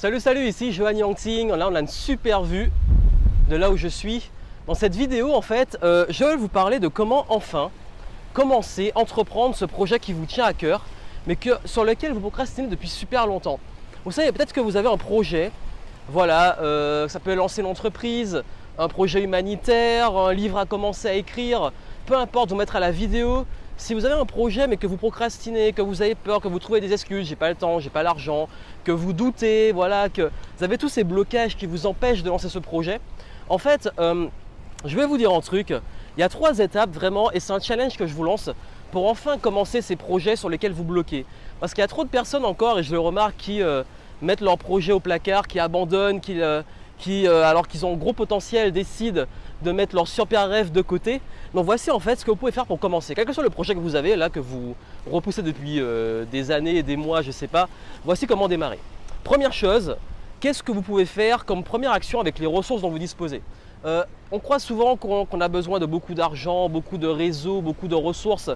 Salut, ici Johan Yangting. Là, on a une super vue de là où je suis. Dans cette vidéo, en fait, je vais vous parler de comment enfin commencer, entreprendre ce projet qui vous tient à cœur, mais sur lequel vous procrastinez depuis super longtemps. Vous savez, peut-être que vous avez un projet, voilà, ça peut lancer une entreprise, un projet humanitaire, un livre à commencer à écrire, peu importe, vous mettre à la vidéo. Si vous avez un projet mais que vous procrastinez, que vous avez peur, que vous trouvez des excuses, j'ai pas le temps, j'ai pas l'argent, que vous doutez, voilà, que vous avez tous ces blocages qui vous empêchent de lancer ce projet, en fait, je vais vous dire un truc. Il y a 3 étapes vraiment et c'est un challenge que je vous lance pour enfin commencer ces projets sur lesquels vous bloquez. Parce qu'il y a trop de personnes encore, et je le remarque, qui mettent leur projet au placard, qui abandonnent, alors qu'ils ont un gros potentiel, décident de mettre leur super rêve de côté. Donc voici en fait ce que vous pouvez faire pour commencer. Quel que soit le projet que vous avez, là, que vous repoussez depuis des années, des mois, je ne sais pas, voici comment démarrer. Première chose, qu'est-ce que vous pouvez faire comme première action avec les ressources dont vous disposez? On croit souvent qu'on a besoin de beaucoup d'argent, beaucoup de réseaux, beaucoup de ressources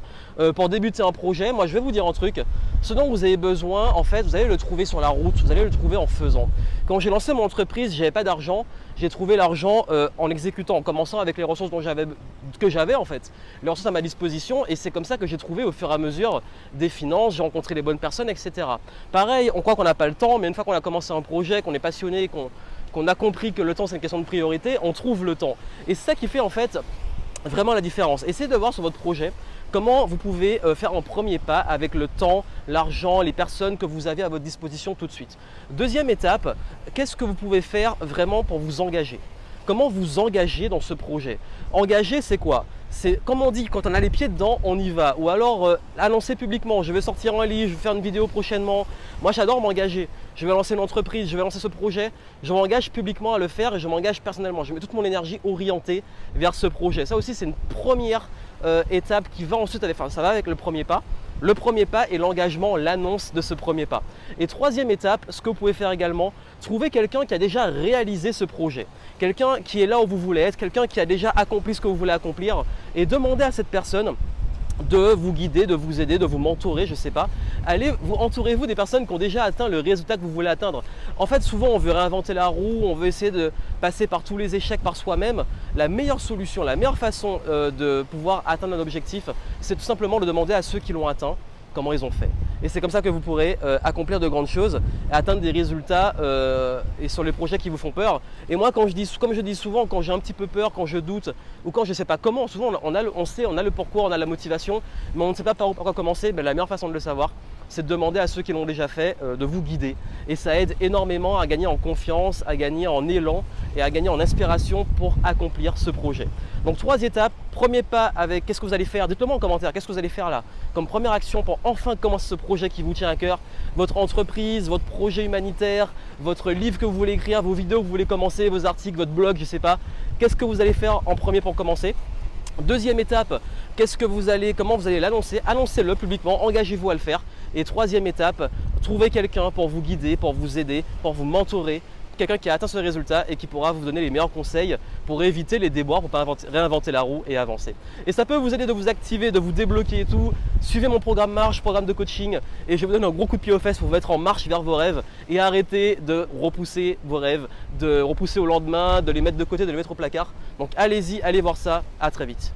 pour débuter un projet. Moi, je vais vous dire un truc. Ce dont vous avez besoin, en fait, vous allez le trouver sur la route, vous allez le trouver en faisant. Quand j'ai lancé mon entreprise, je n'avais pas d'argent. J'ai trouvé l'argent en exécutant, en commençant avec les ressources que j'avais en fait. Les ressources à ma disposition, et c'est comme ça que j'ai trouvé au fur et à mesure des finances, j'ai rencontré les bonnes personnes, etc. Pareil, on croit qu'on n'a pas le temps, mais une fois qu'on a commencé un projet, qu'on est passionné, qu'on a compris que le temps c'est une question de priorité, on trouve le temps. Et c'est ça qui fait en fait vraiment la différence. Essayez de voir sur votre projet comment vous pouvez faire un premier pas avec le temps, l'argent, les personnes que vous avez à votre disposition tout de suite. Deuxième étape, qu'est-ce que vous pouvez faire vraiment pour vous engager? Comment vous engager dans ce projet? Engager, c'est quoi? C'est comme on dit, quand on a les pieds dedans, on y va. Ou alors annoncer publiquement, je vais sortir un livre, je vais faire une vidéo prochainement. Moi, j'adore m'engager. Je vais lancer une entreprise, je vais lancer ce projet. Je m'engage publiquement à le faire et je m'engage personnellement. Je mets toute mon énergie orientée vers ce projet. Ça aussi, c'est une première étape qui va ensuite avec, enfin, ça va avec le premier pas. Le premier pas est l'engagement, l'annonce de ce premier pas. Et troisième étape, ce que vous pouvez faire également, trouver quelqu'un qui a déjà réalisé ce projet. Quelqu'un qui est là où vous voulez être, quelqu'un qui a déjà accompli ce que vous voulez accomplir et demander à cette personne de vous guider, de vous aider, de vous mentorer, je ne sais pas. Entourez-vous des personnes qui ont déjà atteint le résultat que vous voulez atteindre. En fait, souvent, on veut réinventer la roue, on veut essayer de passer par tous les échecs par soi-même. La meilleure solution, la meilleure façon de pouvoir atteindre un objectif, c'est tout simplement de demander à ceux qui l'ont atteint comment ils ont fait. Et c'est comme ça que vous pourrez accomplir de grandes choses et atteindre des résultats et sur les projets qui vous font peur. Et moi, comme je dis souvent, quand j'ai un petit peu peur, quand je doute ou quand je ne sais pas comment, souvent on sait, on a le pourquoi, on a la motivation, mais on ne sait pas par quoi commencer. Ben, la meilleure façon de le savoir, c'est de demander à ceux qui l'ont déjà fait de vous guider. Et ça aide énormément à gagner en confiance, à gagner en élan et à gagner en inspiration pour accomplir ce projet. Donc 3 étapes. Premier pas avec qu'est-ce que vous allez faire, dites-le moi en commentaire, qu'est-ce que vous allez faire là comme première action pour enfin commencer ce projet qui vous tient à cœur, votre entreprise, votre projet humanitaire, votre livre que vous voulez écrire, vos vidéos que vous voulez commencer, vos articles, votre blog, je ne sais pas. Qu'est-ce que vous allez faire en premier pour commencer? Deuxième étape, comment vous allez l'annoncer? Annoncez-le publiquement, engagez-vous à le faire. Et troisième étape, trouvez quelqu'un pour vous guider, pour vous aider, pour vous mentorer. Quelqu'un qui a atteint ce résultat et qui pourra vous donner les meilleurs conseils pour éviter les déboires, pour ne pas réinventer la roue et avancer. Et ça peut vous aider de vous activer, de vous débloquer et tout. Suivez mon programme Marche, programme de coaching, et je vous donne un gros coup de pied aux fesses pour vous mettre en marche vers vos rêves et arrêter de repousser vos rêves, de repousser au lendemain, de les mettre de côté, de les mettre au placard. Donc allez-y, allez voir ça, à très vite.